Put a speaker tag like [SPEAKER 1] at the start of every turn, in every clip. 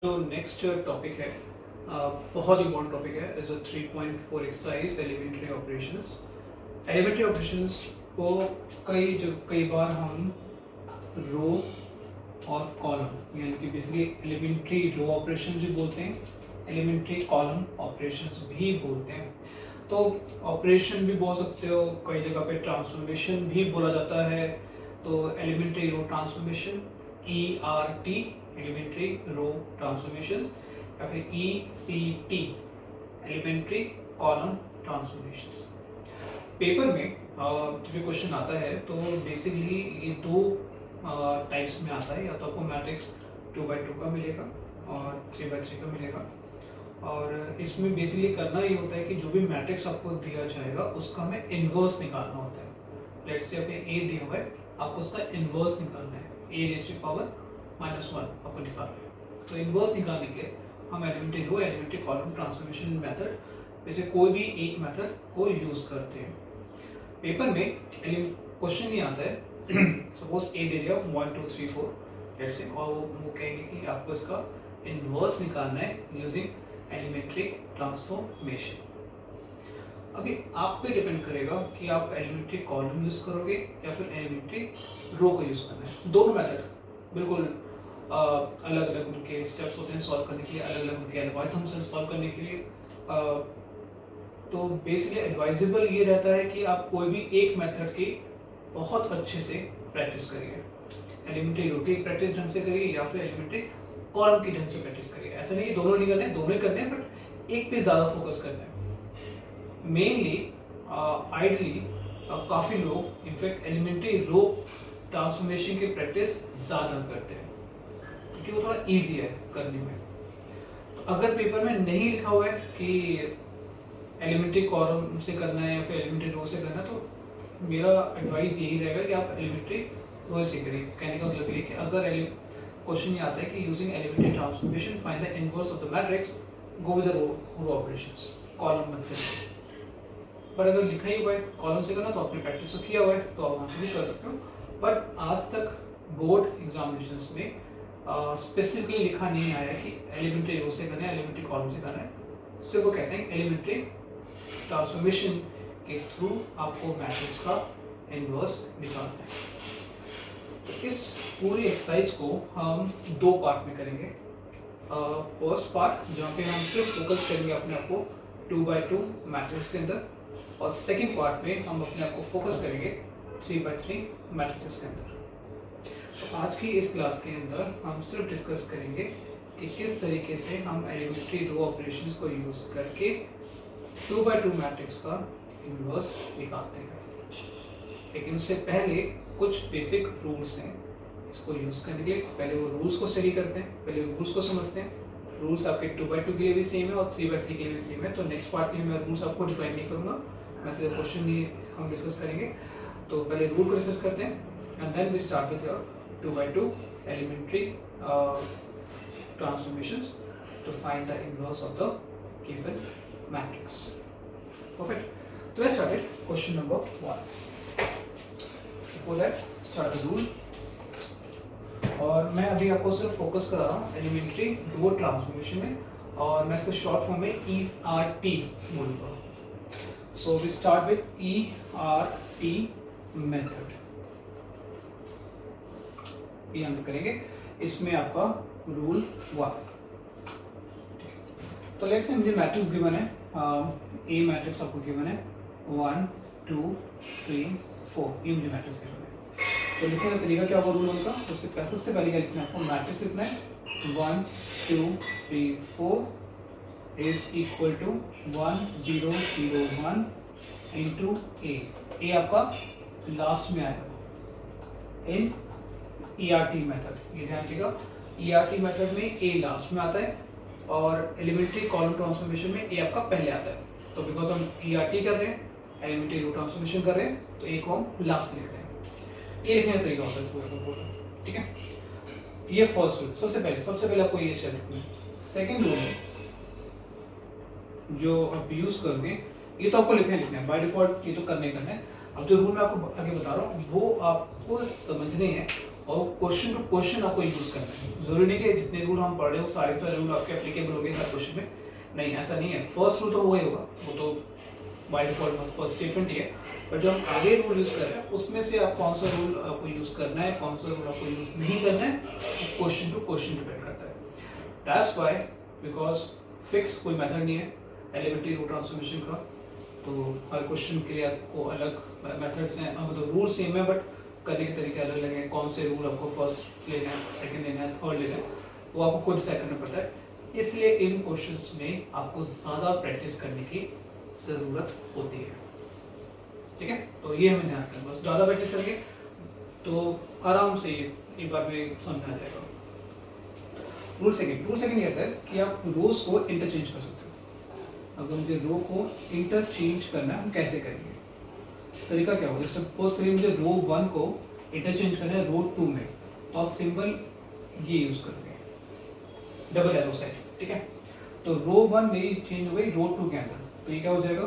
[SPEAKER 1] जो next topic है बहुत इंपॉर्टेंट टॉपिक है as a 3.4 exercise elementary operations. Elementary operations को कई बार हम रो और कॉलम यानी कि बेसिकली एलिमेंट्री रो ऑपरेशन भी बोलते हैं, एलिमेंट्री कॉलम ऑपरेशंस भी बोलते हैं। तो ऑपरेशन भी बोल सकते हो, कई जगह पे ट्रांसफॉर्मेशन भी बोला जाता है। तो elementary row transformation ERT elementary row transformations या फिर ECT elementary column transformations. Paper में जब ये क्वेश्चन आता है तो बेसिकली ये दो टाइप्स में आता है, या तो आपको मैट्रिक्स 2x2 का मिलेगा और 3x3 का मिलेगा। और इसमें बेसिकली करना ये होता है कि जो भी मैट्रिक्स आपको दिया जाएगा उसका हमें इन्वर्स निकालना होता है। लेट्स से आपने A दिया हुआ है, आपको उसका इन्वर्स निकालना है, A⁻⁻1 आपको निकालना है। तो इन्वर्स निकालने के लिए हम elementary row elementary column transformation method वैसे कोई भी एक मेथड को यूज करते हैं। पेपर में क्वेश्चन ये आता है सपोज A दे दिया 1 2 3 4 लेट्स से, और वो कहेंगे कि आपको इसका इन्वर्स निकालना है यूजिंग एलिमेंट्री ट्रांसफॉर्मेशन। अभी आप पे डिपेंड करेगा कि आप एलिमेंट्री कॉलम यूज करोगे या फिर एलिमेंट्री रो को यूज करना है। दोनों मेथड बिल्कुल अलग अलग उनके स्टेप्स होते हैं सॉल्व करने के लिए, अलग अलग उनके एल्गोरिथम्स हैं सॉल्व करने के लिए। तो बेसिकली एडवाइजेबल ये रहता है कि आप कोई भी एक मेथड की बहुत अच्छे से प्रैक्टिस करिए। एलिमेंट्री रो की प्रैक्टिस ढंग से करिए या फिर एलिमेंट्री कॉलम की ढंग से प्रैक्टिस करिए। ऐसा नहीं दोनों नहीं करने, दोनों ही करने हैं, बट एक पे ज़्यादा फोकस करना है। मेनली आइडली काफ़ी लोग इनफैक्ट एलिमेंट्री रो ट्रांसफॉर्मेशन की प्रैक्टिस ज़्यादा करते हैं क्योंकि वो थोड़ा ईजी है करने में। तो अगर पेपर में नहीं लिखा हुआ है कि एलिमेंट्री कॉलम से करना है या फिर एलिमेंट्री रो से करना है, तो मेरा एडवाइस यही रहेगा कि आप एलिमेंट्री रो से करिए। कहने का मतलब ये कि अगर क्वेश्चन ये आता है कि using elementary transformation find the inverse of the matrix, go with the row operations, column मत करिए। पर अगर लिखा ही हुआ है कॉलम से करना तो आपने प्रैक्टिस तो किया हुआ है तो आप वहाँ से भी कर सकते हो। बट आज तक बोर्ड एग्जामिनेशंस में स्पेसिफिकली लिखा नहीं आया कि एलिमेंट्री रो से करना है एलिमेंट्री कॉलम से करना है। सिर्फ वो कहते हैं एलिमेंट्री ट्रांसफॉर्मेशन के थ्रू आपको मैट्रिक्स का इनवर्स निकालना है। तो इस पूरी एक्सरसाइज को हम दो पार्ट में करेंगे। फर्स्ट पार्ट जहाँ पे हम सिर्फ फोकस करेंगे अपने आप को 2x2 मैट्रिक्स के अंदर, और सेकेंड पार्ट में हम अपने आप को फोकस करेंगे 3x3 मैट्रिक्स के अंदर। तो आज की इस क्लास के अंदर हम सिर्फ डिस्कस करेंगे कि किस तरीके से हम एलिमेंट्री रो ऑपरेशंस को यूज करके 2x2 मैट्रिक्स का इनवर्स निकालते हैं। लेकिन उससे पहले कुछ बेसिक रूल्स हैं इसको यूज करने के लिए। पहले वो रूल्स को स्टडी करते हैं, पहले रूल्स को समझते हैं। रूल्स आपके 2x2 के लिए भी सेम है और 3x3 के लिए भी सेम है। तो नेक्स्ट पार्ट में मैं रूल्स आपको डिफाइन नहीं करूँगा, मैं सिर्फ क्वेश्चन ही हम डिस्कस करेंगे। तो पहले रूल को डिस्कस करते हैं and then we start with your 2x2 elementary transformations to find the inverse of the given matrix. Perfect. So let's start it. Question number 1. Before that, start the rule. और मैं अभी आपको सिर्फ focus कर रहा हूँ एलिमेंट्री रो ट्रांसफॉर्मेशन में, और मैं इसको शॉर्ट फॉर्म में ERT बोलूँगा। So we start with ERT method. ये हम करेंगे। इसमें आपका रूल 1। तो लेट्स से मुझे मैट्रिक्स गिवन है, ए मैट्रिक्स आपको गिवन है 1 2 3 4, ये मुझे मैट्रिक्स गिवन है। तो लिखने का तरीका क्या होगा रूल उनका, सबसे पहले क्या लिखना है आपको, मैट्रिक्स लिखना है 1 2 3 4 इज इक्वल टू 1 0 0 1 इंटू ए आपका लास्ट में आएगा इन ERT मेथड। ये ध्यान रखिएगा, ERT मेथड में A लास्ट में आता है और एलिमेंट्री कॉलम ट्रांसफॉर्मेशन में A आपका पहले आता है। तो बिकॉज हम ERT कर रहे हैं, एलिमेंट्री रो ट्रांसफॉर्मेशन कर रहे हैं, तो A को हम लास्ट में लिख रहे हैं। ये लिखने का तरीका होता है पूरे का पूरा, ठीक है। ये फर्स्ट रूल। सबसे पहले आपको ये स्टेप लिखना है। सेकेंड रूल जो आप यूज करोगे, ये तो आपको लिखना है बाय डिफॉल्ट, ये तो करना ही करना है। अब जो रूल मैं आपको आगे बता रहा हूँ वो आपको समझने हैं और क्वेश्चन टू क्वेश्चन आपको यूज करना है। जरूरी नहीं कि जितने रूल हम पढ़ रहे हो सारे सारे रूल आपके एप्लीकेबल होंगे हर क्वेश्चन में, नहीं ऐसा नहीं है। फर्स्ट रूल तो होगा ही होगा, वो तो बाय डिफॉल्ट फर्स्ट स्टेटमेंट ही है, बट जो हम आगे रूल यूज कर रहे हैं उसमें से आप कौन सा रूल आपको यूज करना है, कौन सा रूल आपको यूज नहीं करना है, क्वेश्चन टू क्वेश्चन डिपेंड करता है। दैट्स व्हाई, बिकॉज फिक्स कोई मेथड नहीं है एलिमेंट्री रूल ट्रांसफॉर्मेशन का, तो हर क्वेश्चन के लिए आपको अलग मेथड्स हैं। अब तो रूल सेम है बट करने के तरीके अलग अलग हैं। कौन से रूल आपको फर्स्ट लेना है, सेकंड लेना है, थर्ड लेना है, वो आपको खुद डिसाइड करना पड़ता है। इसलिए इन क्वेश्चंस में आपको ज़्यादा प्रैक्टिस करने की ज़रूरत होती है, ठीक है। तो ये हमें ध्यान रखना, बस ज़्यादा प्रैक्टिस करेंगे तो आराम से एक बार में समझ में आ जाएगा। रूल सेकंड कहता है कि आप रोज को इंटरचेंज कर सकते हो। अगर मुझे रो को इंटरचेंज करना है, हम कैसे करेंगे, तरीका क्या होगा। सपोज करिए मुझे रो 1 को इंटरचेंज करना है रो 2 में, तो आप सिंबल ये यूज करोगे, डबल एरो साइड, ठीक है। तो रो 1 मेरी चेंज हो गई रो 2 के अंदर, तो ये क्या हो जाएगा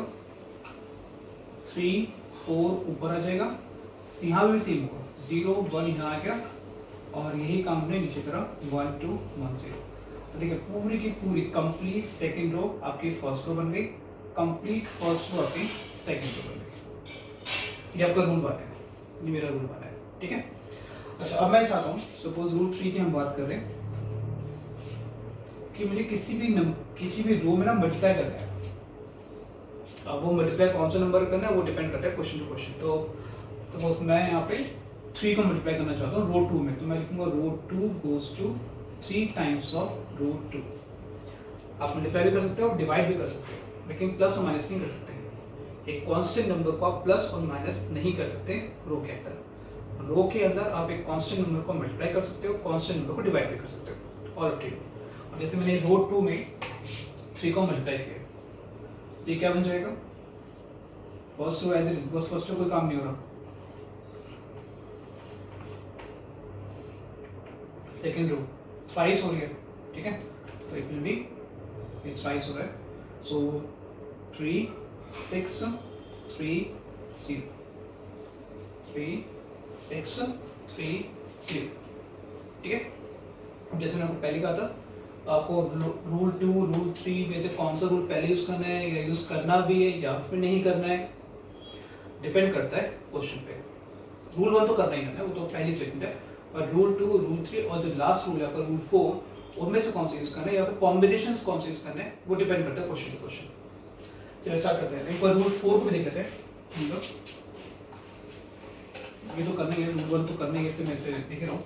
[SPEAKER 1] 3 4 ऊपर आ जाएगा, यहाँ भी सेम होगा 0 1 यहाँ आ गया, और यही काम हमने नीचे तरफ 1 2 1 0। देखिए पूरी की पूरी कंप्लीट सेकंड रो आपकी फर्स्ट रो बन गई, कंप्लीट फर्स्ट रो आपकी सेकंड रो बन गई। ये आपका रूल बना है, ये मेरा रूल बना है, ठीक है। अच्छा अब मैं चाहता हूँ सपोज रूल 3 की हम बात कर रहे हैं कि मुझे किसी भी रो में ना मल्टीप्लाई करना है। अब वो मल्टीप्लाई कौन सा नंबर करना है वो डिपेंड करता है क्वेश्चन टू क्वेश्चन। तो सपोज मैं यहाँ पे 3 को मल्टीप्लाई करना चाहता हूँ रो 2 में, तो मैं लिखूंगा रो 2 गोज टू 3 टाइम्स ऑफ रो 2। आप मल्टीप्लाई भी कर सकते हो, डिवाइड भी कर सकते हो, लेकिन प्लस और माइनस नहीं कर सकते। एक कांस्टेंट नंबर को आप प्लस और माइनस नहीं कर सकते रो के अंदर। रो के अंदर आप एक कांस्टेंट नंबर को मल्टीप्लाई कर सकते हो, कांस्टेंट नंबर को डिवाइड भी कर सकते हो, ऑल अप टू यू। और जैसे मैंने रो 2 में 3 को मल्टीप्लाई किया, ये क्या बन जाएगा first row as it is, बस फर्स्ट रो कोई काम नहीं हो रहा। सेकेंड रो थ्राइस हो रही है, ठीक है, तो इट विल बी ये थ्राइस हो रहा है, सो 3 6 3 0 3 6 3 0, ठीक है। जैसे मैंने आपको पहले कहा था, आपको रूल 2 रूल 3 में से कौन सा रूल पहले यूज करना है या यूज करना भी है या फिर नहीं करना है, डिपेंड करता है क्वेश्चन पे। रूल 1 तो करना ही करना है, वो तो पहली स्टेटमेंट है, और रूल 2 रूल 3 और जो लास्ट रूल है आपका रूल 4, उनमें से कौन सा यूज करना है या फिर कॉम्बिनेशंस कौन से यूज करना है, वो डिपेंड करता है क्वेश्चन टू क्वेश्चन। चलिए स्टार्ट करते हैं। एक बार रूल 4 को भी देख लेते हैं। ये तो करना ही है, रूल 1 तो करना ही है, फिर मैं इसे देख रहा हूँ।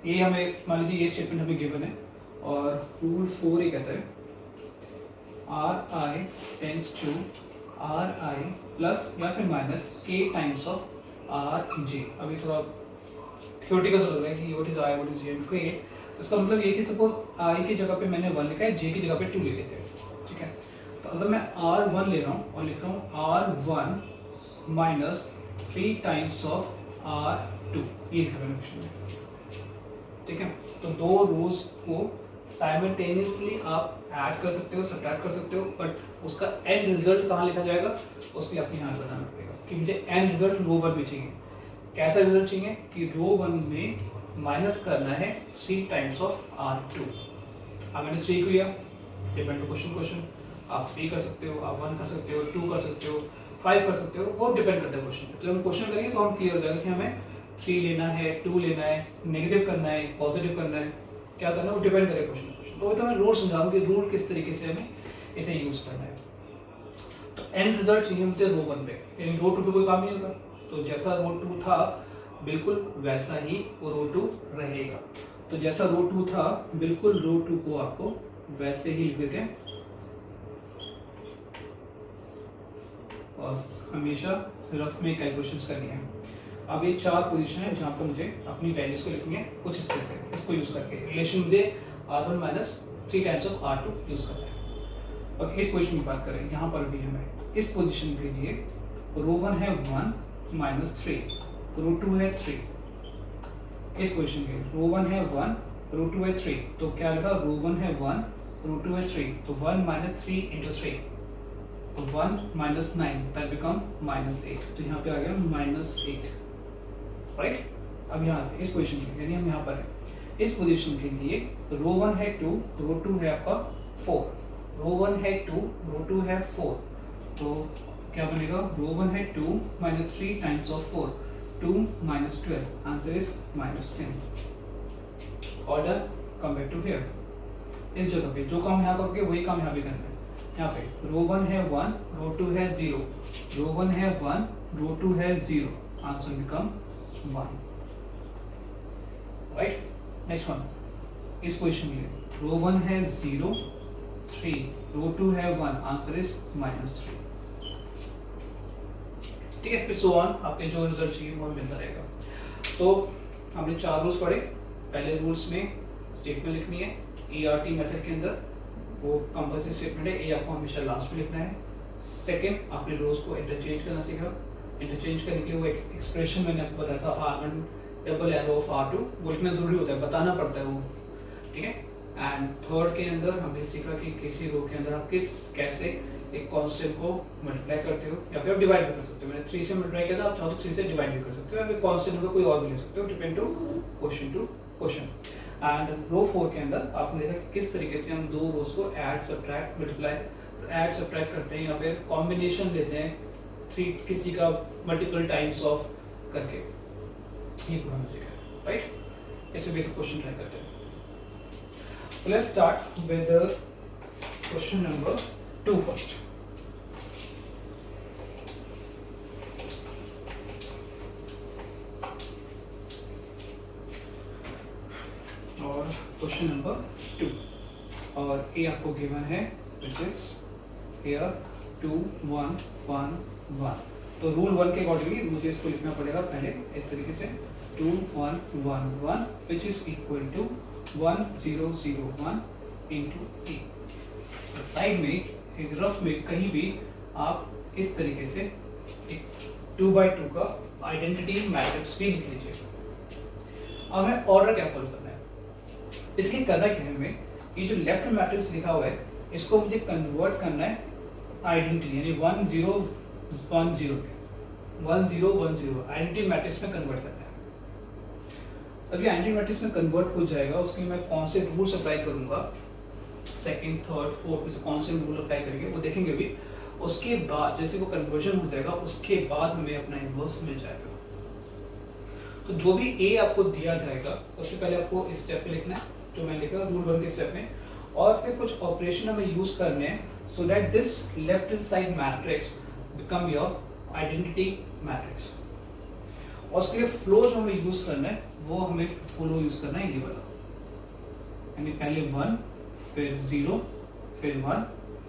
[SPEAKER 1] ये हमें मान लीजिए ये स्टेटमेंट हमें गिवन है, और रूल 4 ये कहता है RI tends to RI plus या फिर minus K times of RJ। अभी थोड़ा थ्योरेटिकल लग रहा है कि what is I what is J, को ये इसका मतलब ये कि सपोज I की जगह पे मैंने 1 लिखा है, J की जगह पे 2 ले लेते हैं, ठीक है। तो अगर मैं R1 ले रहा हूँ और लिख रहा हूँ R1 minus 3 times of R2, ये लिखा मैंने क्वेश्चन में, ठीक है। तो दो रोज को साइमल्टेनियसली आप ऐड कर सकते हो, सब्ट्रैक्ट कर सकते हो, बट उसका एंड रिजल्ट कहाँ लिखा जाएगा उसके लिए आपको यहाँ बताना पड़ेगा कि मुझे एंड रिजल्ट रो 1 में चाहिए। कैसा रिजल्ट चाहिए कि रो 1 में माइनस करना है 3 टाइम्स ऑफ R2। अब मैंने 3 को लिया, डिपेंड टू क्वेश्चन, आप 3 कर सकते हो, आप 1 कर सकते हो, 2 कर सकते हो, 5 कर सकते हो, वो डिपेंड करता है क्वेश्चन पे। तो जब हम क्वेश्चन करेंगे तो हम क्लियर हो जाएगा कि हमें 3 लेना है, 2 लेना है, नेगेटिव करना है, पॉजिटिव करना है, क्या करना है वो डिपेंड करेगा क्वेश्चन। तो मैं रूल समझाऊँ कि रूल किस तरीके से हमें इसे यूज करना है। तो एंड रिजल्ट चाहिए मुझे रो 1 पे, यानी रो 2 पे कोई काम नहीं होगा, तो जैसा रो 2 था बिल्कुल वैसा ही वो रो 2 रहेगा। तो जैसा रो 2 था बिल्कुल रो 2 को आपको वैसे ही लिख देते हैं, और हमेशा रफ में कैलकुलेशंस करनी है। अब ये 4 पोजीशन है जहाँ पर मुझे अपनी वैल्यूज को लिखनी है कुछ इस तरह से, इसको यूज करके रिलेशन मुझे R1 minus 3 times of R2 use करना है। और इस पोजीशन की बात करें, यहाँ पर भी हमें इस पोजीशन के लिए रो 1 है 1 माइनस 3, रो 2 है 3। इस पोजीशन के रो 1 है 1, रो 2 है 3, तो क्या लगा रो 1 है 1, रो 2 है 3, तो 1 माइनस 3 इंटू 3, तो 1 माइनस 9 दैट बिकम माइनस 8, तो यहाँ पे आ गया माइनस 8, राइट। अब यहाँ इस पोजीशन में, यानी हम यहाँ पर है, इस पोजीशन के लिए रो 1 है 2, रो 2 है आपका 4, रो 1 है 2, रो 2 है 4, तो क्या बनेगा, रो 1 है 2 minus 3 times of 4, 2 minus 12, answer is minus 10। Order come back to here, इस जगह पे जो काम यहाँ करोगे वही काम यहाँ भी करना है। यहाँ पे रो 1 है 1, रो 2 है 0, रो 1 है 1, रो 2 है 0, answer become 1, right. Next one, इस पोजीशन में रो 1 है 0, 3, रो 2 है 1, आंसर इज माइनस 3। ठीक है, फिर सो ऑन, आपके जो रिजल्ट चाहिए वो मिलता रहेगा। तो हमने 4 रूल्स पढ़े। पहले रूल्स में स्टेटमेंट लिखनी है ERT मेथड के अंदर, वो कंपल्सरी स्टेटमेंट है, ये आपको हमेशा लास्ट में लिखना है। सेकंड, आपने रोज को इंटरचेंज करना सीखा। इंटरचेंज करने के लिए वो एक एक्सप्रेशन मैंने आपको बताया था, R1 double arrow of R2, वो लिखना जरूरी होता है, बताना पड़ता है वो, ठीक है। एंड थर्ड के अंदर हमने सीखा कि किसी रो के अंदर आप कैसे एक कांस्टेंट को मल्टीप्लाई करते हो या फिर आप डिवाइड भी कर सकते हो। मैंने 3 से मल्टीप्लाई किया था, आप चाहो तो 3 से डिवाइड भी कर सकते हो, या फिर कांस्टेंट को कोई और भी ले सकते हो, डिपेंड टू क्वेश्चन। एंड रो 4 के अंदर आपने देखा कि किस तरीके से हम दो रोज को add subtract multiply add subtract करते हैं या फिर कॉम्बिनेशन लेते हैं, 3 किसी का मल्टीपल टाइम्स ऑफ करके, ये पूरा हमने सीखा है, राइट। इसमें बेसिक क्वेश्चन ट्राई करते हैं। So let's start with the question number 2 first. और क्वेश्चन नंबर 2, और ये आपको गिवन है which is here 2 1 1 1। तो रूल 1 के अकॉर्डिंगली मुझे इसको लिखना पड़ेगा पहले इस तरीके से 2 1 1 1 which is equal to 1 0 0 1 into e। Side में एक रफ में कहीं भी आप इस तरीके से एक 2x2 का आइडेंटिटी मैट्रिक्स भी लिख लीजिए। अब हमें ऑर्डर क्या फॉलो करना है, इसकी करना क्या है, हमें ये जो लेफ्ट में मैट्रिक्स लिखा हुआ है इसको मुझे कन्वर्ट करना है आइडेंटिटी, यानी 1 0 1 0 1 0 1 0 आइडेंटिटी मैट्रिक्स में कन्वर्ट करना है। तब ये आइडेंटिटी मैट्रिक्स में कन्वर्ट हो जाएगा, उसके लिए मैं कौन से रूल्स अप्लाई करूंगा, सेकंड थर्ड फोर्थ में से कौन से रूल अप्लाई करेंगे वो देखेंगे अभी। उसके बाद जैसे वो कन्वर्जन हो जाएगा उसके बाद हमें अपना इनवर्स मिल जाएगा। तो जो भी ए आपको दिया जाएगा सबसे पहले आपको इस स्टेप पे लिखना है जो मैंने लिखा रूल 1 के स्टेप में, और फिर कुछ ऑपरेशन हमें यूज करने हैं so that this left hand side matrix become your identity matrix. और उसके लिए फ्लो जो हमें यूज करना है वो हमें फ्लो यूज करना है ये वाला, यानी पहले 1 फिर 0 फिर 1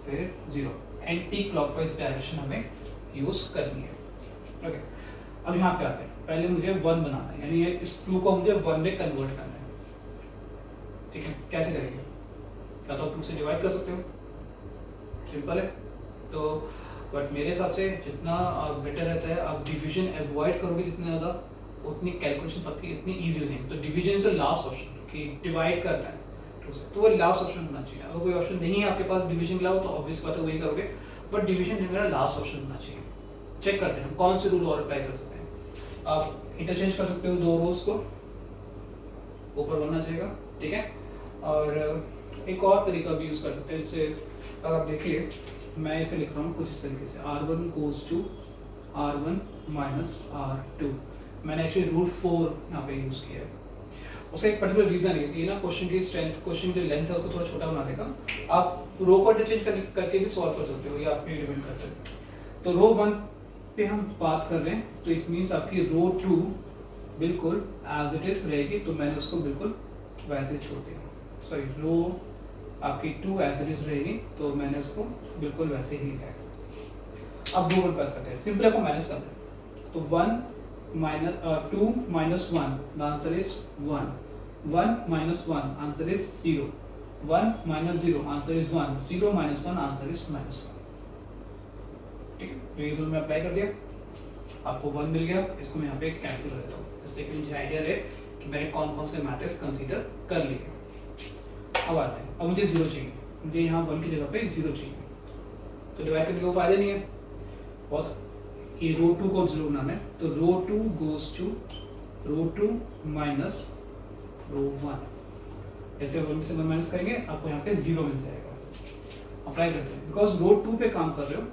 [SPEAKER 1] फिर 0, एंटी क्लॉकवाइज डायरेक्शन हमें यूज करनी है। ओके, अब यहाँ पे आते हैं, पहले मुझे 1 बनाना है, यानी इस 2 को मुझे 1 में कन्वर्ट करना है। ठीक है, कैसे करेंगे, क्या तो 2 से डिवाइड कर सकते हो, सिंपल है। तो बट मेरे हिसाब से जितना बेटर रहता है आप डिवीजन अवॉइड करोगे जितना ज़्यादा, उतनी कैलकुलेशन आपकी इतनी ईजी हो जाएगी। तो डिवीजन इज लास्ट ऑप्शन कि डिवाइड करना है 2 से, तो वो लास्ट ऑप्शन होना चाहिए। अगर कोई ऑप्शन नहीं है आपके पास डिवीजन के अलावा तो ऑब्वियस बात है वही करोगे, बट डिवीजन मेरा लास्ट ऑप्शन होना चाहिए। चेक करते हैं हम कौन से रूल और अप्लाई कर सकते हैं। आप इंटरचेंज कर सकते हो 2 रोज को, ऊपर बनना चाहिए, ठीक है। और एक और तरीका भी यूज कर सकते हैं, जैसे अगर आप देखिए मैं इसे लिख रहा हूँ कुछ इस तरीके से, R1 goes to R1 minus R2। मैंने एक्चुअली रूल 4 यहाँ पे यूज किया है, उसका एक पर्टिकुलर रीजन है कि ना क्वेश्चन की स्ट्रेंथ, क्वेश्चन की लेंथ है उसको थोड़ा छोटा बना देगा। आप रो को इंटरचेंज करके भी सॉल्व कर सकते हो, ये आप पे डिपेंड करता है। तो रो 1 पे हम बात कर रहे हैं, तो इट मीन्स आपकी रो 2 बिल्कुल एज इट इज रहेगी, तो मैंने उसको बिल्कुल वैसे छोड़ दिया। सॉरी, रो आपकी 2 एज इट इज रहेगी, तो मैंने उसको बिल्कुल वैसे ही लिखा है। अब 2 बात करते हैं, सिंपल आपको माइनस करना है। तो 1 2 minus 1, the answer is 1. 1 minus 1, answer is 0. 1 minus 0, answer is 1. 0 minus 1, answer is minus 1. ठीक है, तो ये रूल में अप्लाई कर दिया, आपको 1 मिल गया, इसको मैं यहाँ पे कैंसिल कर देता हूँ, इससे कि मुझे आइडिया रहे कि मैंने कौन कौन से मैट्रिक्स कंसीडर कर लिए। अब आते हैं, अब मुझे 0 चाहिए, मुझे यहाँ 1 की जगह पे 0 चाहिए, तो डिवाइड करने का फायदा नहीं है बहुत। ये रो 2 को 0 बनाना है, तो row 2 goes to row 2 minus row 1, ऐसे 1 में से 1 माइनस करेंगे आपको यहाँ पे 0 मिल जाएगा। अप्लाई करते हैं, बिकॉज रो 2 पे काम कर रहे हो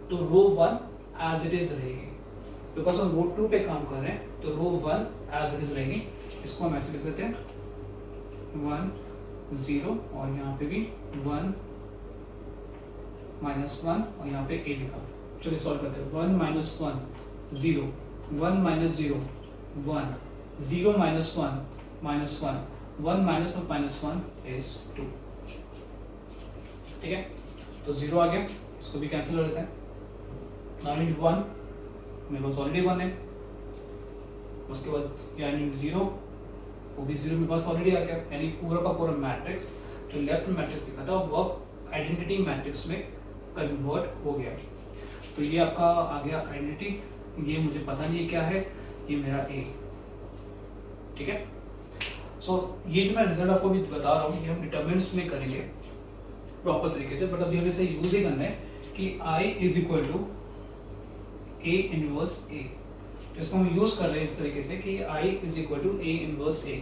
[SPEAKER 1] तो रो 1 एज इट इज रहेगी, बिकॉज हम रो 2 पे काम कर रहे हैं तो रो 1 एज इट इज रहेगी। इसको हम ऐसे लिख देते हैं 1 0 और यहाँ पे भी 1 माइनस 1 और यहाँ पे a लिखा। चलिए सॉल्व करते हैं। 1 minus 1 0, 1 minus 0 1, 0 minus 1 minus 1, 1 minus of minus 1 is 2। ठीक है, तो 0 आ गया, इसको भी कैंसिल कर देते हैं। नाउ नीड 1, मेरे पास ऑलरेडी 1 है। उसके बाद यहाँ नीड 0, वो भी 0 मेरे पास ऑलरेडी आ गया, यानी पूरा का पूरा मैट्रिक्स जो लेफ्ट मैट्रिक्स लिखा था वो आइडेंटिटी मैट्रिक्स में कन्वर्ट हो गया। तो ये आपका आ गया आइडेंटिटी, ये मुझे पता नहीं है क्या है, ये मेरा A। ठीक है, सो ये जो मैं रिजल्ट आपको भी बता रहा हूँ ये हम डिटरमिनेंट्स में करेंगे प्रॉपर तरीके से, बट अभी हमें इसे यूज ही करना है कि I is equal to A inverse A। तो इसको हम यूज कर रहे हैं इस तरीके से कि I is equal to A inverse A।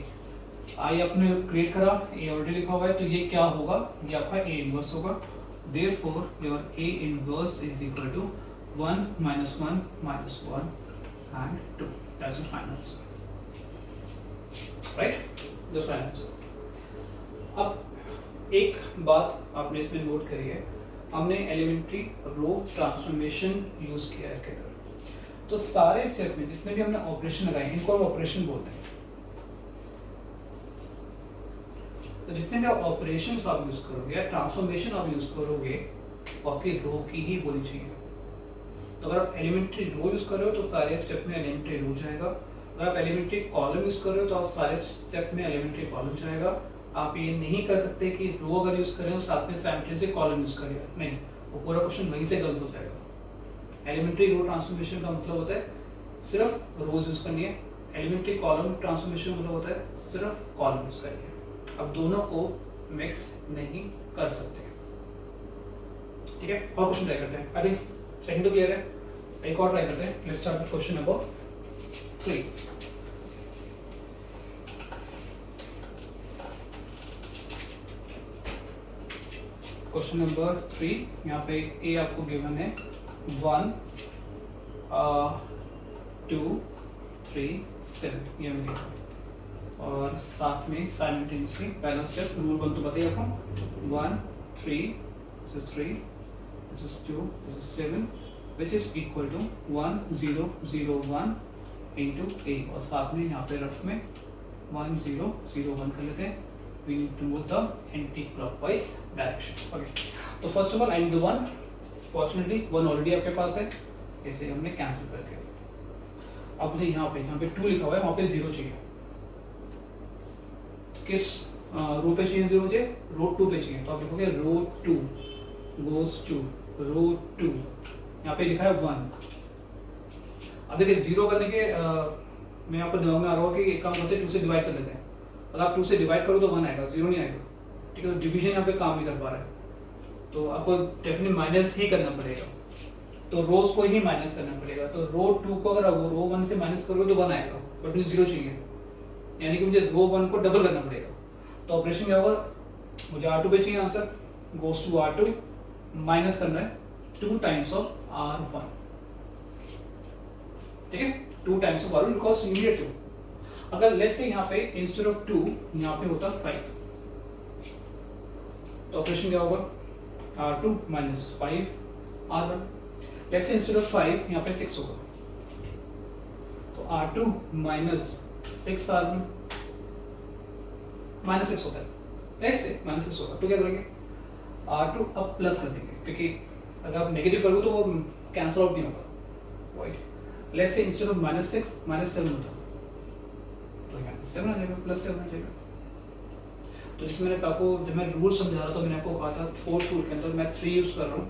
[SPEAKER 1] I आपने क्रिएट करा, A ऑलरेडी लिखा हुआ है, तो ये क्या होगा, ये आपका A इनवर्स होगा। Therefore your A inverse is equal to 1 minus 1 minus 1 and 2. That's your final answer. Right? The final answer. अब एक बात आपने इसमें नोट करी है, हमने एलिमेंट्री रो ट्रांसफॉर्मेशन यूज किया इसके अंदर। तो सारे स्टेप में जितने भी हमने ऑपरेशन लगाए इनको हम ऑपरेशन बोलते हैं। तो जितने भी ऑपरेशंस आप यूज करोगे या ट्रांसफॉर्मेशन आप यूज करोगे वो आपकी रो की ही होनी चाहिए। तो अगर आप एलिमेंट्री रो यूज कर रहे हो तो सारे स्टेप में एलिमेंट्री रो जाएगा। अगर आप एलिमेंट्री कॉलम यूज कर रहे हो तो आप सारे स्टेप में एलिमेंट्री कॉलम जाएगा। आप ये नहीं कर सकते कि रो अगर यूज कर रहे हो साथ में साइमल्टेनियसली कॉलम यूज करिए, नहीं, वो पूरा क्वेश्चन वहीं से गलत हो जाएगा। एलिमेंट्री रो ट्रांसफॉर्मेशन का मतलब होता है सिर्फ रोज यूज करनी है, एलिमेंट्री कॉलम ट्रांसफॉर्मेशन मतलब होता है सिर्फ कॉलम यूज करनी है। अब दोनों को मिक्स नहीं कर सकते। ठीक है, और क्वेश्चन ट्राई करते हैं। आई थिंक सेकंड तो क्लियर है, एक और ट्राई करते हैं। Let's start with question number 3। Question number 3, यहाँ पे ए आपको गिवन है 1 2 3 7 ये मिलेगा और साथ में साइमल्टेनियसली पहला स्टेप रूल 1 तो बताइए आपको 1 3 this is 3 this is 2 this is 7 which is equal to 1 0 0 1 into a और साथ में यहाँ पे रफ में 1 0 0 1 कर लेते हैं। we need to move the anti-clockwise direction। okay, तो first of all I need the 1, fortunately 1 already आपके पास है, इसे हमने कैंसिल कर दिया। अब मुझे यहाँ पे 2 लिखा हुआ है, वहाँ पे 0 चाहिए। किस रो पे चाहिए 0 मुझे, रो 2 पे चाहिए, तो आप लिखोगे रो 2 goes to रो 2, यहाँ पे लिखा है 1। अब देखिए 0 करने के मैं यहाँ पर दिमाग में आ रहा हूँ कि एक काम करते हैं 2 से डिवाइड कर लेते हैं। अगर आप 2 से डिवाइड करो तो 1 आएगा, 0 नहीं आएगा। ठीक है, तो डिवीजन यहाँ पे काम नहीं कर पा रहा है, तो आपको डेफिनेटली माइनस ही करना पड़ेगा, तो रोज को ही माइनस करना पड़ेगा। तो रो 2 को अगर आप रो 1 से माइनस करोगे तो 1 आएगा, बट मुझे 0 चाहिए, यानी कि मुझे रो 1 को डबल करना पड़ेगा। तो ऑपरेशन क्या होगा, मुझे R2 पे चाहिए answer, goes to R2, minus करना है 2 टाइम्स ऑफ R1। ठीक है, 2 times of R1 because you need 2। अगर लेट्स से यहाँ पे इंस्टेड ऑफ 2 यहाँ पे होता 5, तो ऑपरेशन क्या होगा, R2 minus 5 R1। Let's say instead of 5 यहाँ पे 6 होगा, तो R2 माइनस 6 R1 माइनस 6 होता है, लेट्स से माइनस 6 होगा, तो क्या करेंगे R2 अब प्लस कर देंगे, क्योंकि अगर आप नेगेटिव करोगे तो वो कैंसिल आउट नहीं होगा, right. Let's say instead of minus 6 minus 7 होता, तो यहाँ 7 आ जाएगा, प्लस 7 आ जाएगा। तो जिसमें मैंने आपको जब मैं रूल समझा रहा था मैंने आपको कहा था 4th रूल के अंदर मैं 3 यूज कर रहा हूँ।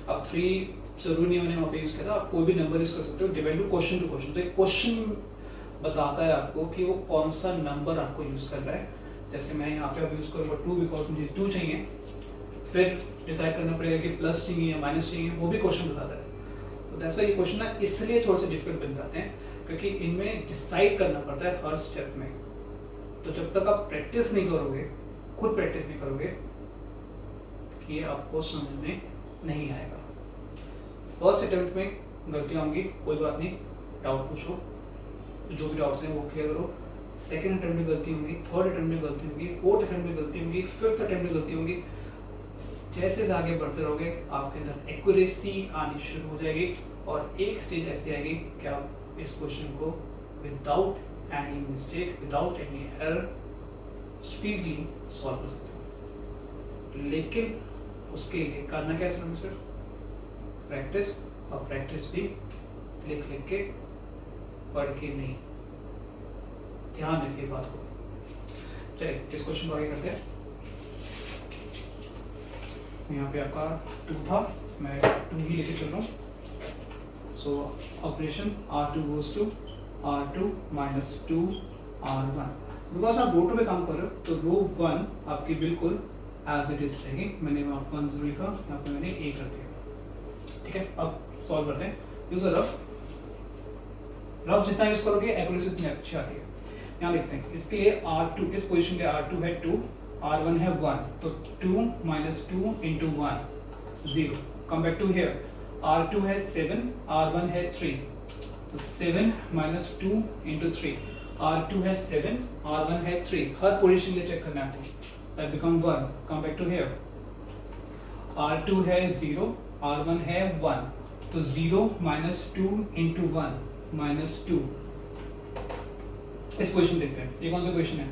[SPEAKER 1] अब 3 जरूरी नहीं मैंने वहाँ पे यूज किया था, आप कोई भी नंबर यूज कर सकते हो, डिपेंड टू क्वेश्चन। तो एक क्वेश्चन बताता है आपको कि वो कौन सा नंबर आपको यूज कर रहा है। जैसे मैं यहाँ पे अब यूज करूँगा 2 बिकॉज मुझे 2 चाहिए, फिर डिसाइड करना पड़ेगा कि प्लस चाहिए या माइनस चाहिए, वो भी क्वेश्चन बताता है। तो दैट्स व्हाई ये क्वेश्चन ना इसलिए थोड़े से डिफिकल्ट बन जाते हैं, क्योंकि इनमें डिसाइड करना पड़ता है हर स्टेप में। तो जब तक आप प्रैक्टिस नहीं करोगे, खुद प्रैक्टिस नहीं करोगे, कि ये आपको समझ में नहीं आएगा। फर्स्ट अटेम्प्ट में गलतियाँ होंगी, कोई बात नहीं, डाउट पूछो, जो भी डाउट्स हैं वो क्लियर करो। सेकंड अटेम्प्ट में गलती होंगी, थर्ड अटेम्प्ट में गलती होंगी, फोर्थ अटेम्प्ट में गलती होंगी, फिफ्थ अटेम्प्ट में गलती होंगी। जैसे आगे बढ़ते रहोगे आपके अंदर एक्यूरेसी आनी शुरू हो जाएगी और एक स्टेज ऐसी आएगी कि आप इस क्वेश्चन को without any mistake, without any error speedly solve कर सकते हो। लेकिन उसके लिए करना क्या है, सिर्फ प्रैक्टिस, और प्रैक्टिस भी लिख लिख के, पढ़ के नहीं। ध्यान रखिए बात को। चलिए इस क्वेश्चन को आगे करते हैं। यहाँ पे आपका 2 था, मैं 2 ही लेके चल रहा हूँ। सो operation R2 goes to R2 minus 2 R1। Because आप रो 2 पे काम कर रहे हो तो रो 1 आपकी बिल्कुल एज इट इज रहेगी। मैंने वहाँ 1 0 लिखा, यहाँ पे मैंने A कर दिया। ठीक है, अब सॉल्व करते हैं। यूज रफ जितना यूज करोगे एक्यूरेसी उतनी अच्छी आती है। यहाँ लिखते हैं इसके लिए R2, इस पोजीशन पे R2 है 2, R1 है 1, तो 2 minus 2 into 1 0। Come back to here, R2 है 7, R1 है 3, तो 7 minus 2 into 3, R2 है 7, R1 है 3। हर पोजीशन के लिए चेक करना है आपको। That become 1। Come back to here, R2 है 0, R1 है 1, तो 0 minus 2 into 1 minus 2। इस पोजीशन देखते हैं, ये कौन सा क्वेश्चन है?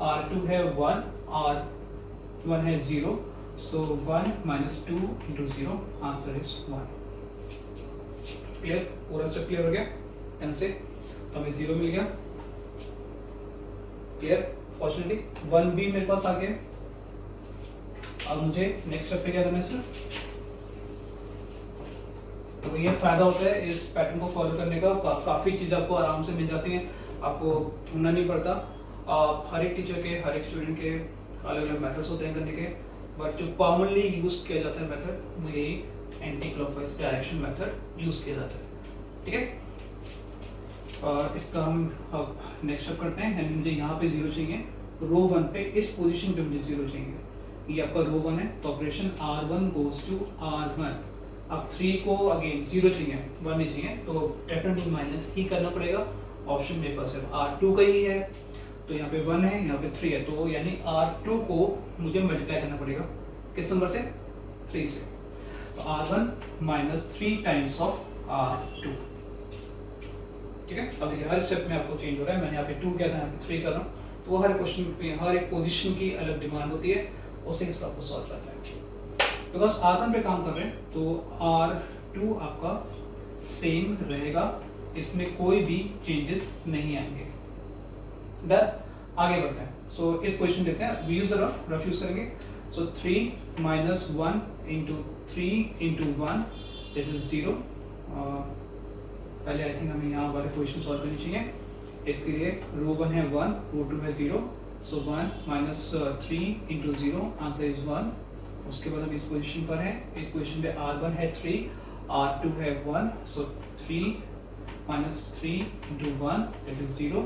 [SPEAKER 1] R2 है 1, R1 है 0, so 1 minus 2 into 0, answer is 1। Clear? पूरा स्टेप क्लियर हो गया ढंग से, तो हमें 0 मिल गया। क्लियर? फॉर्चुनेटली 1 भी मेरे पास आ गया। अब मुझे नेक्स्ट स्टेप पे क्या करना है सिर्फ, तो ये फायदा होता है इस पैटर्न को फॉलो करने का। काफ़ी चीज़ें आपको आराम से मिल जाती हैं, आपको ढूंढना नहीं पड़ता। हर एक टीचर के, हर एक स्टूडेंट के अलग अलग मेथड्स होते हैं करने के, बट जो कॉमनली यूज़ किया जाता है मेथड, वो यही anti clockwise direction method use किया जाता है। ठीक है, इसका हम अब नेक्स्ट स्टेप करते हैं। यानी मुझे यहाँ पे 0 चाहिए, रो 1 पे इस पोजीशन पे मुझे 0 चाहिए। ये आपका रो 1 है, तो operation R1 goes to R1। अब 3 को अगेन 0 चाहिए, 1 नहीं चाहिए, तो डेफिनेटली माइनस ही करना पड़ेगा। ऑप्शन मेरे पास है R2 का ही है, तो यहाँ पे 1 है, यहाँ पे 3 है, तो यानी R2 को मुझे मल्टीप्लाई करना पड़ेगा किस नंबर से? 3 से। तो R1 minus 3 times of R2। ठीक है, अब देखिए हर स्टेप में आपको चेंज हो रहा है। मैंने यहाँ पे 2 किया था, यहाँ पे 3 कर रहा हूँ, तो वो हर क्वेश्चन पे हर एक पोजीशन की अलग डिमांड होती है, उसे इस आपको सॉल्व करना है। बिकॉज R1 पे काम कर रहे हैं तो R2 आपका सेम रहेगा, इसमें कोई भी चेंजेस नहीं आएंगे। डन, आगे बढ़ते हैं। सो इस क्वेश्चन देखते हैं, we use the rough use करेंगे। So 3 minus 1 into 3 into 1 this is 0। पहले आई थिंक हमें यहाँ वाले क्वेश्चन सॉल्व करनी चाहिए। इसके लिए रो 1 है 1, रो 2 है 0, सो 1 minus 3 into 0, आंसर इज 1। उसके बाद हम इस पोजीशन पर हैं, इस पोजीशन पे R1 है 3, R2 है 1, so 3 minus 3 into 1 that is 0।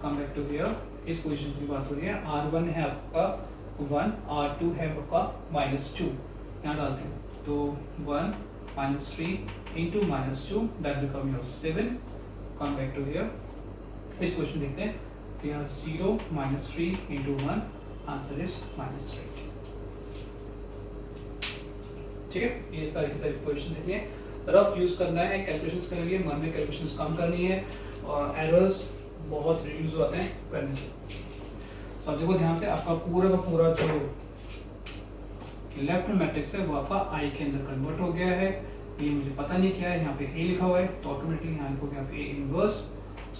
[SPEAKER 1] Come back to here, इस पोजीशन की बात हो रही है। R1 है आपका 1, R2 है आपका -2, यहाँ डालते हैं, तो 1 minus 3 into -2 that become your 7। Come back to here, इस पोजीशन देखते हैं, तो यहाँ 0 minus 3 into 1, आंसर इज -3। ठीक है, ये सारी की सारी पोजीशन देखिए, रफ यूज करना है, कैलकुलेशंस करेंगे, मन में कैलकुलेशंस कम करनी है, और एरर्स बहुत रिड्यूस होते हैं करने से। तो देखो ध्यान से, आपका पूरा का पूरा जो लेफ्ट में मैट्रिक्स है वो आपका आई के अंदर कन्वर्ट हो गया है। ये मुझे पता नहीं क्या है, यहाँ पे ए लिखा हुआ है, तो ऑटोमेटिकली यहाँ लिखोगे आप A inverse.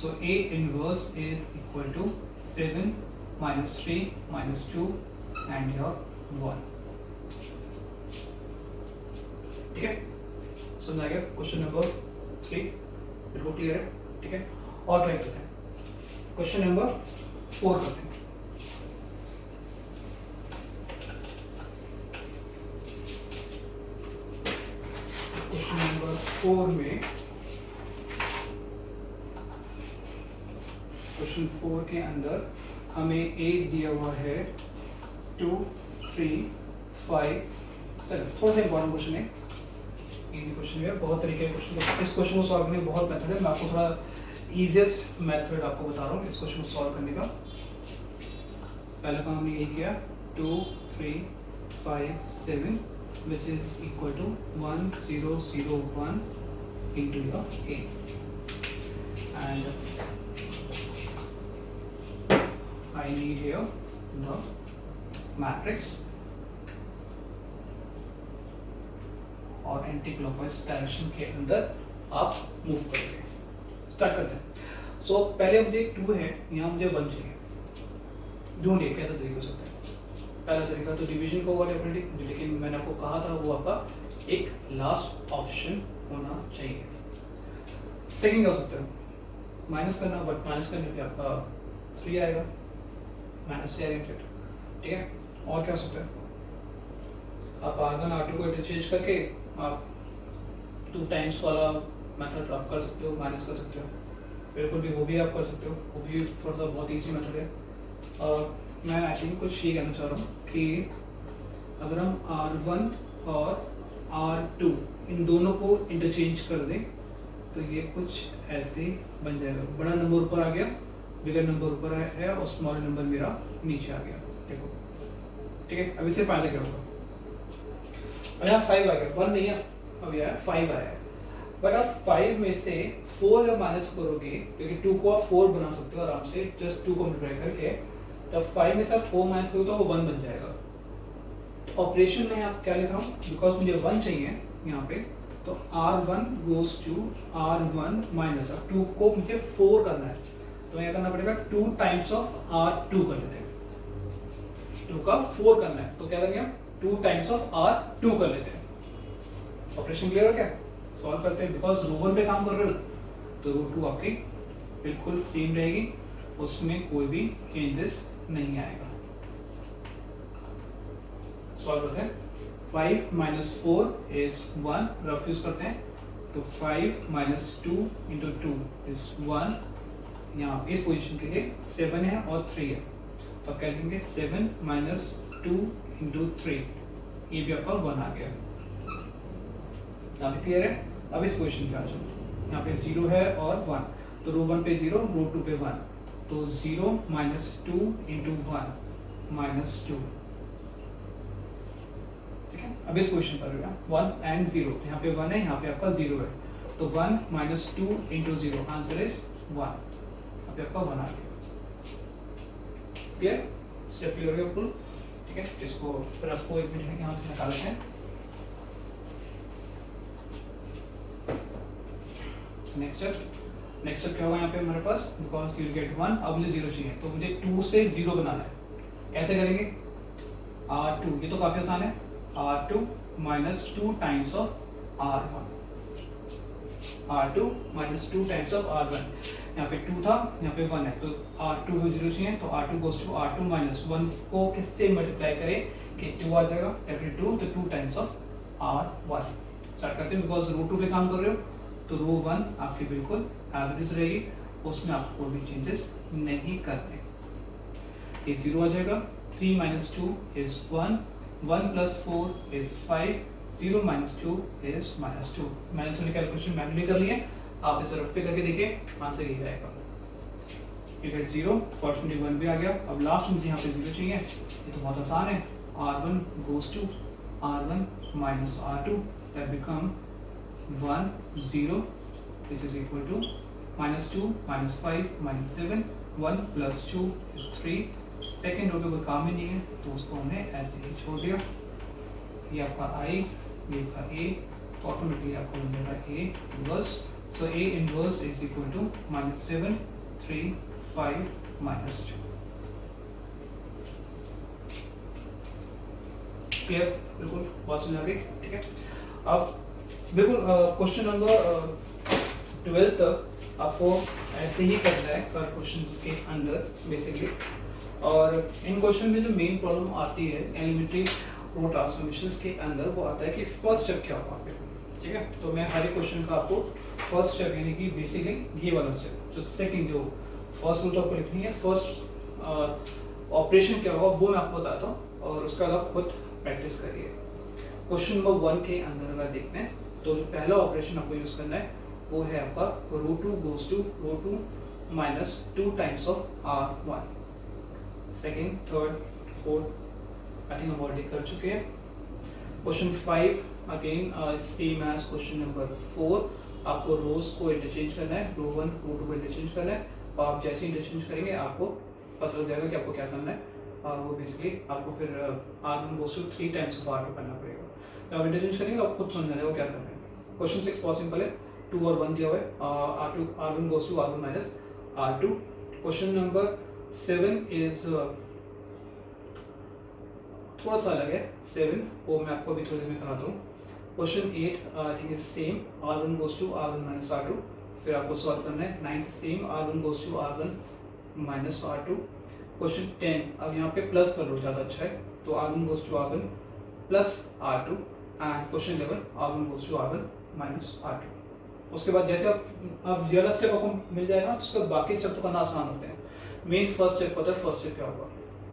[SPEAKER 1] So A inverse is equal to 7 minus 3 minus 2 and your 1। ठीक है, समझ आ गया? क्वेश्चन नंबर 3 बिल्कुल क्लियर है। ठीक है, और ट्राई करते हैं, क्वेश्चन नंबर 4 करते हैं। क्वेश्चन नंबर 4 में क्वेश्चन 4 के अंदर हमें ए दिया हुआ है 2, 3, 5, 7। थोड़ा सा इंपॉर्टेंट क्वेश्चन है, इजी क्वेश्चन है, बहुत तरीके के क्वेश्चन। इस क्वेश्चन को सॉल्व करने बहुत मेथड है, मैं आपको थोड़ा ईजिएस्ट मेथड आपको बता रहा हूँ इस क्वेश्चन को सॉल्व करने का। पहला काम हमने यही किया 2, 3, 5, 7 which is equal to 1, 0, 0, 1 into your A, and I need here the matrix और एंटी क्लॉकवाइज डायरेक्शन के अंदर आप मूव करोगे। स्टार्ट करते हैं। सो पहले मुझे 2 है, यहाँ मुझे 1 चाहिए। ढूंढिए कैसा तरीका हो सकता है। पहला तरीका तो डिवीजन को होगा डेफिनेटली, लेकिन मैंने आपको कहा था वो आपका एक लास्ट ऑप्शन होना चाहिए। सेकंड क्या हो सकता है, माइनस करना, बट माइनस करने पे आपका 3 आएगा, -3 आएगा इनफैक्ट, ठीक है। और क्या हो सकता है, आप R1 R2 को इंटरचेंज करके आप 2 टाइम्स वाला मेथड आप कर सकते हो, माइनस कर सकते हो, बिल्कुल भी वो भी आप कर सकते हो, वो भी थोड़ा सा बहुत ईजी मेथड है। मैं आई थिंक कुछ ये कहना चाह रहा हूँ कि अगर हम R1 और R2 इन दोनों को इंटरचेंज कर दें तो ये कुछ ऐसे बन जाएगा। बड़ा नंबर ऊपर आ गया, बिगर नंबर ऊपर है और स्मॉल नंबर मेरा नीचे आ गया, देखो, ठीक है। अब इससे फायदा क्या होगा, अब यहाँ 5 आ गया, 1 नहीं है, अब यहाँ 5 आया है, बट आप 5 में से 4 जब माइनस करोगे, क्योंकि 2 को आप 4 बना सकते हो आराम से, जस्ट 2 को मल्टीप्लाई करके, तब 5 में से आप 4 माइनस करोगे तो वो 1 बन जाएगा। तो ऑपरेशन में आप क्या लिख रहा हूँ, बिकॉज मुझे 1 चाहिए यहाँ पे, तो R1 goes to R1 minus, अब 2 को मुझे 4 करना है, तो यहाँ करना पड़ेगा 2 टाइम्स ऑफ R2 कर लेते हैं, 2 का 4 करना है, तो क्या करेंगे हम 2 टाइम्स ऑफ R2 कर लेते हैं। ऑपरेशन क्लियर हो क्या, सॉल्व करते हैं। बिकॉज रो 1 पे काम कर रहे हो तो रो 2 आपकी बिल्कुल सेम रहेगी, उसमें कोई भी चेंजेस नहीं आएगा। सॉल्व करते हैं। 5 minus 4 is 1, रफ यूज करते हैं, तो 5 minus 2 into 2 is 1, यहाँ इस पोजीशन के लिए 7 है और 3 है, तो आप क्या लिखेंगे 7 minus 2 into 3, ये भी आपका 1 आ गया। यहाँ पे क्लियर है। अब इस पोजीशन पे आ जाओ, यहाँ पे 0 है और 1, तो रो 1 पे 0, रो 2 पे 1, तो 0 minus 2 into 1 minus 2, ठीक है। अब इस क्वेश्चन पर 1 and 0, यहाँ पे 1 है, यहाँ पे आपका 0 है, तो 1 minus 2 into 0, आंसर इज 1, यहाँ पे आपका 1 आ गया। क्लियर, स्टेप क्लियर हो गया फुल, ठीक है। इसको रफ को 1 मिनट यहाँ से निकालते हैं। नेक्स्ट स्टेप क्या होगा यहाँ पे हमारे पास, बिकॉज यू गेट 1, अब मुझे 0 चाहिए, तो मुझे 2 से 0 बनाना है। कैसे करेंगे, R2, ये तो काफी आसान है, R2 minus 2 times of R1, R2 minus 2 times of R1, यहाँ पे 2 था, यहाँ पे 1 है, तो R2 को 0 चाहिए, तो R2 goes to R2 minus 1 को किससे मल्टीप्लाई करें कि 2 आ जाएगा, डेफिनेटली 2, तो 2 टाइम्स ऑफ R1। स्टार्ट करते हैं, बिकॉज रो 2 पे काम कर रहे हो, तो रो 1 आपकी बिल्कुल एज इट इज रहेगी, उसमें आपको कोई भी चेंजेस नहीं करने। ये 0 आ जाएगा, 3 minus 2 is 1, 1 plus 4 is 5, 0 minus 2 is -2। मैंने थोड़ी कैलकुलेशन मैनुअली कर ली है, आप इसे रफ पे करके देखिए, आंसर यही आएगा। यू गेट 0, फॉर्चुनेटली 1 भी आ गया। अब लास्ट मुझे यहाँ पे 0 चाहिए, ये तो बहुत आसान है, R1 goes to R1 minus R2, that become 1, 0, which is equal to -2, -5, -7, 1 plus 2 is 3। Second row पे कोई काम ही नहीं है, तो उसको हमने ऐसे ही छोड़ दिया। ये आपका I, ये आपका A, तो ऑटोमेटिकली आपको मिल जाएगा A inverse. So A inverse is equal to -7, 3, 5, -2। Clear, बिल्कुल बात समझ आ गई, ठीक है। अब बिल्कुल क्वेश्चन नंबर 12 तक आपको ऐसे ही करना है कर क्वेश्चंस के अंदर बेसिकली। और इन क्वेश्चन में जो मेन प्रॉब्लम आती है एलिमेंट्री रो ट्रांसफॉर्मेशंस के अंदर, वो आता है कि फर्स्ट स्टेप क्या होगा आपके, ठीक है। तो मैं हर एक क्वेश्चन का आपको फर्स्ट स्टेप यानी कि बेसिकली ये वाला स्टेप, जो सेकंड जो फर्स्ट रूल तो आपको लिखनी है, फर्स्ट ऑपरेशन क्या होगा वो मैं आपको बताता हूँ और उसका आप खुद प्रैक्टिस करिए। क्वेश्चन नंबर 1 के अंदर अगर देखते हैं तो जो पहला ऑपरेशन आपको यूज करना है वो है आपका √2 goes to √2 minus 2 times of R1। Second, third, fourth I think हम ऑलरेडी कर चुके हैं। Question 5 again same as question number 4, आपको रोज को इंटरचेंज करना है, रो1 रो2 को इंटरचेंज करना है और आप जैसे इंटरचेंज करेंगे आपको पता लग जाएगा कि आपको क्या करना है। वो बेसिकली आपको फिर R1 goes to 3 times of R2 करना पड़ेगा। जब आप इंटरचेंज करेंगे तो आप खुद समझ जाएगा क्या करना है। क्वेश्चन 6 बहुत सिंपल है, 2 और 1 दिया हुआ है, R1 goes to R1 minus R2। Question number 7 is थोड़ा सा अलग है, 7 वो मैं आपको अभी थोड़ी देर में कराता हूँ। Question 8 I think is same, R1 goes to R1 minus R2, फिर आपको सॉल्व करना है। 9 same, R1 goes to R1 minus R2। Question 10 अब यहाँ पे प्लस कर लो, ज़्यादा अच्छा है, तो R1 goes to R1 plus R2 and question 11 R1 goes to R1 minus R2। उसके बाद जैसे अब ये वाला स्टेप आपको मिल जाएगा तो उसके बाकी स्टेप तो करना आसान होते हैं। मेन फर्स्ट स्टेप होता है, फर्स्ट स्टेप क्या होगा।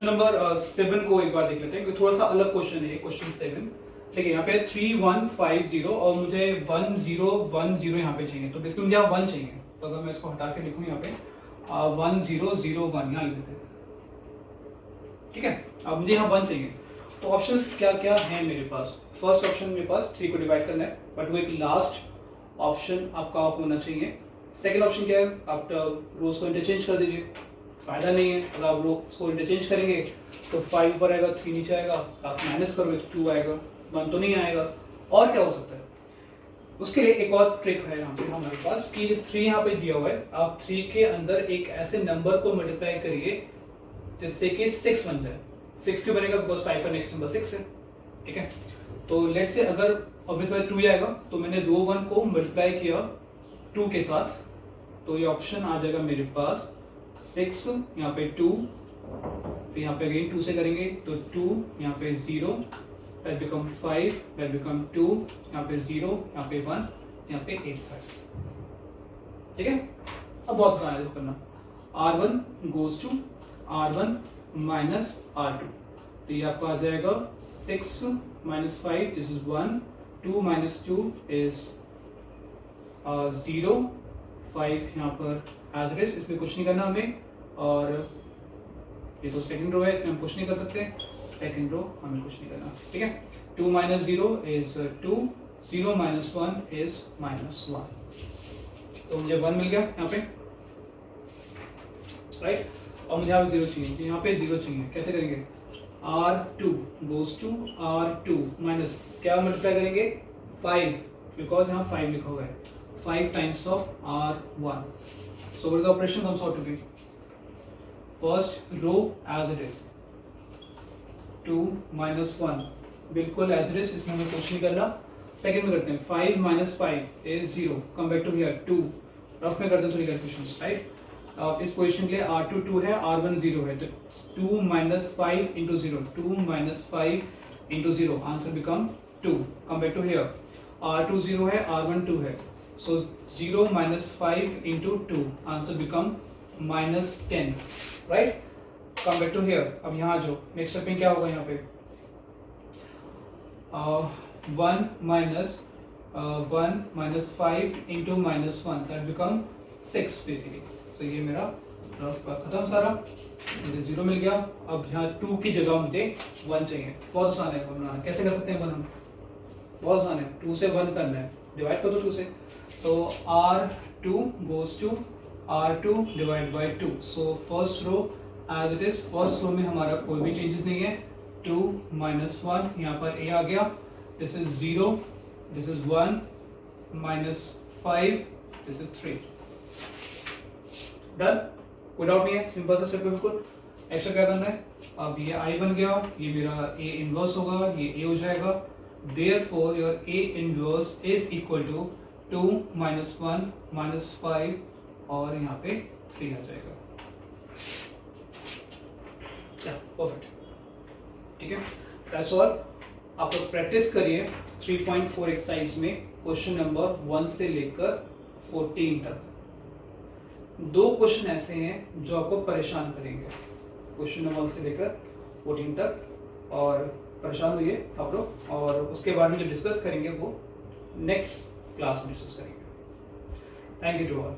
[SPEAKER 1] नंबर 7 को एक बार देख लेते हैं क्योंकि थोड़ा सा अलग क्वेश्चन है क्वेश्चन 7। देखिए यहाँ पे 3 1 5 0 और मुझे 1 0 1 0 यहाँ पे चाहिए, तो बेसिकली मुझे यहाँ 1 चाहिए, तो अगर मैं इसको हटा के लिखूँ यहाँ पे 1 0 0 1 यहाँ लिख देते हैं, ठीक है। अब मुझे यहाँ 1 चाहिए, तो ऑप्शंस क्या क्या हैं मेरे पास। फर्स्ट ऑप्शन मेरे पास 3 को डिवाइड करना है, बट वो एक लास्ट ऑप्शन आपका होना चाहिए। सेकंड ऑप्शन क्या है, आप रोज को इंटरचेंज कर दीजिए, फायदा नहीं है। अगर आप रोज को इंटरचेंज करेंगे तो 5 ऊपर आएगा, 3 नीचे आएगा, आप माइनस करोगे तो 2 आएगा, 1 तो नहीं आएगा। और क्या हो सकता है, उसके लिए एक और ट्रिक है यहाँ पे हमारे पास कि 3 यहाँ पे दिया हुआ है, आप 3 के अंदर एक ऐसे नंबर को मल्टीप्लाई करिए जिससे कि 6 बन जाए। 6 क्यों बनेगा, बिकॉज 5 का नेक्स्ट नंबर 6 है, ठीक है। तो लेट्स से अगर ऑब्वियसली 2 ही आएगा, तो मैंने रो 1 को मल्टीप्लाई किया 2 के साथ, तो ये ऑप्शन आ जाएगा मेरे पास 6, यहाँ पे 2, फिर यहाँ पे अगेन 2 से करेंगे तो 2, यहाँ पे 0, दैट बिकम 5, दैट बिकम 2, यहाँ पे 0, यहाँ पे 1, यहाँ पे 8 5, ठीक है। अब बहुत आसान है करना, R1 goes to R1 minus R2, तो ये आपका आ जाएगा 6 minus 5, this is 1, 2 minus 2 is 0, 5 यहाँ पर एज इट इज, इसमें कुछ नहीं करना हमें, और ये तो सेकंड रो है, इसमें हम कुछ नहीं कर सकते, सेकंड रो हमें कुछ नहीं करना, ठीक है। 2 minus 0 is 2, 0 minus 1 is -1, तो मुझे 1 मिल गया यहाँ पे, राइट। और मुझे यहाँ पे 0 चाहिए, यहाँ पे 0 चाहिए, कैसे करेंगे, R2 goes to R2 minus क्या मल्टीप्लाई करेंगे 5, बिकॉज यहाँ 5 लिखा हुआ है, 5 times of R1। So what is the operation comes out to be? First row as it is, 2 minus 1 बिल्कुल as it is, इसमें हमें कुछ नहीं करना। सेकंड में करते हैं 5 minus 5 is 0, come back to here 2, rough में करते हैं थोड़ी कैलकुलेशंस, राइट। इस पोजीशन के लिए R2 2 है, R1 0 है, तो 2 minus 5 into 0, 2 minus 5 into 0, answer become 2। come back to here, R2 0 है, R1 2 है, so 0 minus 5 into 2, answer become -10, right. come back to here, अब यहाँ जो नेक्स्ट स्टेप में क्या होगा, यहाँ पे 1 minus 5 into -1, that become 6 basically. तो ये मेरा रफ खत्म सारा, मुझे 0 मिल गया। अब यहाँ 2 की जगह मुझे 1 चाहिए, बहुत आसान है बनाना। कैसे कर सकते हैं 1 हम, बहुत आसान है, 2 से 1 करना है, डिवाइड कर दो 2 से, तो R2 goes to R2 divide by 2। So first row as it is, first row में हमारा कोई भी चेंजेस नहीं है, 2 minus 1, यहाँ पर A आ गया, this is 0, this is 1, -5, this is 3, done. कोई डाउट नहीं है, सिंपल सा स्टेप है बिल्कुल। एक्स्ट्रा क्या करना है, अब ये I बन गया, ये मेरा A इनवर्स होगा, ये A हो जाएगा, therefore your A inverse is equal to 2 minus 1 -5 और यहाँ पे 3 आ जाएगा, परफेक्ट, ठीक है। That's all. आप लोग प्रैक्टिस करिए 3.4 एक्सरसाइज में क्वेश्चन नंबर 1 से लेकर 14 तक। 2 क्वेश्चन ऐसे हैं जो आपको परेशान करेंगे, क्वेश्चन नंबर 1 से लेकर 14 तक, और परेशान हुए आप लोग, और उसके बारे में जो डिस्कस करेंगे वो नेक्स्ट क्लास में डिस्कस करेंगे। Thank you to all.